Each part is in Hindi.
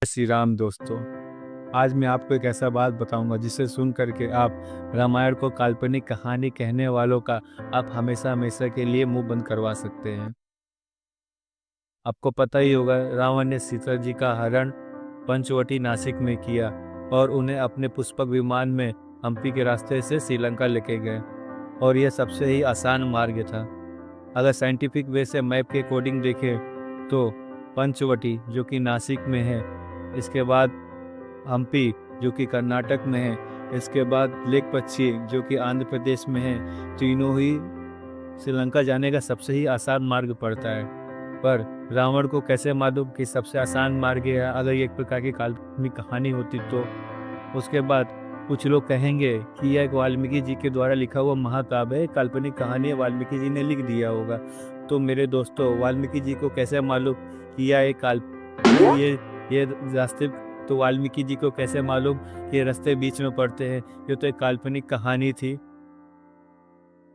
श्री राम दोस्तों। आज मैं आपको एक ऐसा बात बताऊंगा जिसे सुन करके आप रामायण को काल्पनिक कहानी कहने वालों का आप हमेशा हमेशा के लिए मुंह बंद करवा सकते हैं। आपको पता ही होगा, रावण ने सीता जी का हरण पंचवटी नासिक में किया और उन्हें अपने पुष्पक विमान में हम्पी के रास्ते से श्रीलंका लेके गए। और यह सबसे ही आसान मार्ग था। अगर साइंटिफिक वे से मैप के अकॉर्डिंग देखें तो पंचवटी जो कि नासिक में है, इसके बाद हम्पी जो कि कर्नाटक में है, इसके बाद लेक पच्ची जो कि आंध्र प्रदेश में है, तीनों ही श्रीलंका जाने का सबसे ही आसान मार्ग पड़ता है। पर रावण को कैसे मालूम कि सबसे आसान मार्ग है? अगर ये एक प्रकार की काल्पनिक कहानी होती तो उसके बाद कुछ लोग कहेंगे कि यह एक वाल्मीकि जी के द्वारा लिखा हुआ महाकाव्य है, काल्पनिक कहानी है, वाल्मीकि जी ने लिख दिया होगा। तो मेरे दोस्तों, वाल्मीकि जी को कैसे मालूम कि यह एक ये रास्ते, तो वाल्मीकि जी को कैसे मालूम कि ये रास्ते बीच में पड़ते हैं? ये तो एक काल्पनिक कहानी थी।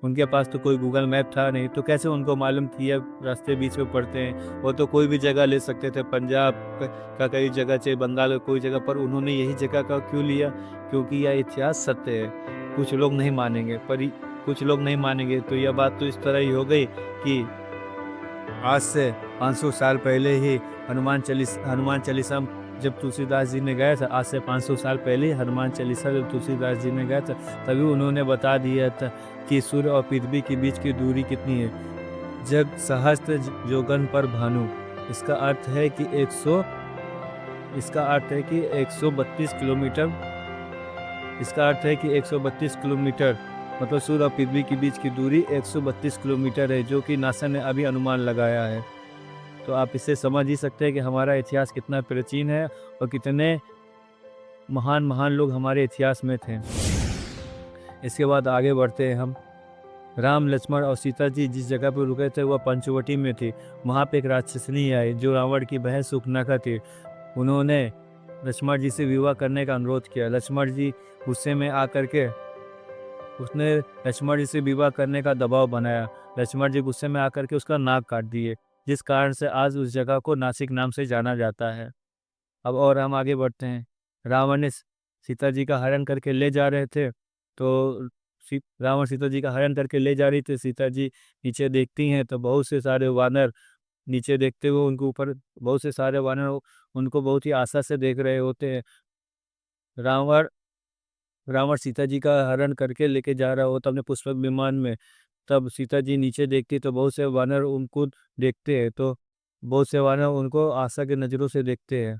उनके पास तो कोई गूगल मैप था नहीं, तो कैसे उनको मालूम कि ये रास्ते बीच में पड़ते हैं? वो तो कोई भी जगह ले सकते थे, पंजाब का कई जगह, चाहे बंगाल का कोई जगह, पर उन्होंने यही जगह का क्यों लिया? क्योंकि यह इतिहास सत्य है। कुछ लोग नहीं मानेंगे, कुछ लोग नहीं मानेंगे तो यह बात तो इस तरह ही हो गई कि आज से 500 साल पहले ही हनुमान चालीसा जब तुलसीदास जी ने गाया था, आज से 500 साल पहले ही हनुमान चालीसा जब तुलसीदास जी ने गाया था, तभी उन्होंने बता दिया था कि सूर्य और पृथ्वी के बीच की दूरी कितनी है। जग सहस्त्र जोगन पर भानु, इसका अर्थ है कि 132 किलोमीटर। इसका अर्थ है कि 132 किलोमीटर, मतलब सूर्य और पृथ्वी के बीच की दूरी 132 किलोमीटर है, जो कि नासा ने अभी अनुमान लगाया है। तो आप इससे समझ ही सकते हैं कि हमारा इतिहास कितना प्राचीन है और कितने महान महान लोग हमारे इतिहास में थे। इसके बाद आगे बढ़ते हैं हम। राम, लक्ष्मण और सीता जी जिस जगह पर रुके थे वह पंचवटी में थी। वहाँ पे एक राक्षसनी आई जो रावण की बहन शूर्पणखा थी। उन्होंने लक्ष्मण जी से विवाह करने का अनुरोध किया। लक्ष्मण जी गुस्से में आकर के उसने लक्ष्मण जी से विवाह करने का दबाव बनाया। लक्ष्मण जी गुस्से में आकर के उसका नाक काट दिए, जिस कारण से आज उस जगह को नासिक नाम से जाना जाता है। अब और हम आगे बढ़ते हैं। रावण ने सीता जी का हरण करके ले जा रहे थे, तो रावण सीता जी का हरण करके ले जा रही थी। सीता जी नीचे देखती हैं तो बहुत से सारे वानर नीचे देखते हुए उनके ऊपर, बहुत से सारे वानर उनको बहुत ही आशा से देख रहे होते हैं। रावण रावण सीता जी का हरण करके लेके जा रहा होता अपने पुष्पक विमान में। तब सीता जी नीचे देखती तो बहुत से वानर उनको देखते हैं, तो बहुत से वानर उनको आशा के नज़रों से देखते हैं।